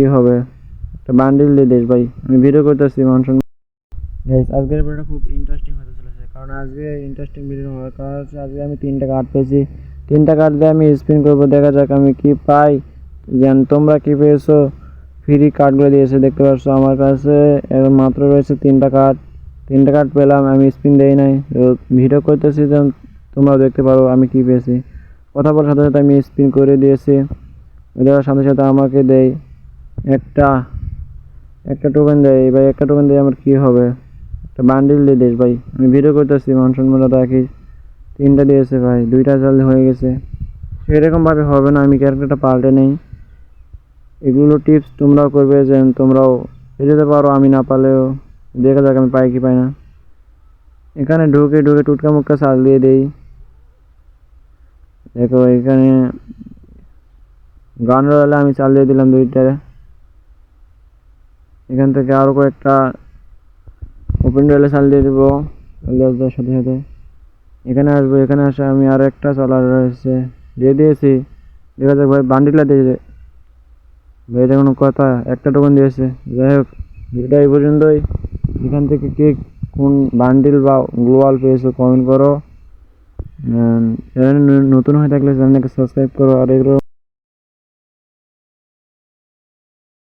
কি হবে, একটা বান্ডিল দিয়ে দিস ভাই, আমি ভিডিও করতেছি মানুষ। গাইস আজকের ভিডিওটা খুব ইন্টারেস্টিং হতে চলেছে, কারণ আজকে ইন্টারেস্টিং ভিডিও হওয়ার কারণ হচ্ছে আজকে আমি 3টা কার্ড পেয়েছি। 3টা কার্ড দিয়ে আমি স্পিন করবো, দেখা যাক আমি কি পাই। যেন তোমরা কি পেয়েছো, ফ্রি কার্ডগুলো দিয়েছে দেখতে পাচ্ছ আমার কাছে। এখন মাত্র রয়েছে 3টা কার্ড। 3টা কার্ড পেলাম, আমি স্পিন দেই নাই, ভিডিও করতেছি যেন তোমরাও দেখতে পারো আমি কি পেয়েছি। কথা বলার সাথে সাথে আমি স্পিন করে দিয়েছি, দেওয়ার সাথে সাথে আমাকে দেয় একটা একটা টোকেন দেয় ভাই। একটা টোকেন দিয়ে আমার কি হবে, একটা বান্ডিল দিয়ে দিস ভাই, আমি ভিডিও করতেছি মান সম্মান রাখি। 3টা দিয়েছে ভাই, 2টা চাল হয়ে গেছে। সেরকম ভাবে হবে না, আমি ক্যারেক্টারটা পাল্টে নেই। এগুলো টিপস তোমরাও করবে, যেন তোমরাও পেয়ে যেতে পারো, আমি না পারলেও। দেখা যাক আমি পাই কি পাই না। এখানে ঢুকে ঢুকে টুটকা মুটকা চাল দিয়ে দেই। দেখো এখানে গান রয়েলে আমি চাল দিয়ে দিলাম 2টা। এখান থেকে আরো কয়েকটা ওপেন রয়েলে চাল দিয়ে দেবো, দেওয়ার সাথে সাথে এখানে আসবো। এখানে আসে আমি আরো একটা চালার রয়েছে দিয়ে দিয়েছি। দেখা যাক ভাই বান্ডিলটা দিয়েছে ভাই, এটা কোনো কথা, একটা টোকেন দিয়েছে। যাই হোক ভিডিওটা এই পর্যন্তই। এখান থেকে কে কোন বান্ডিল বা গ্লোয়াল পেয়েছো কমেন্ট করো। চ্যানেল নতুন হয়ে থাকলে চ্যানেলকে সাবস্ক্রাইব করো। আর এগুলো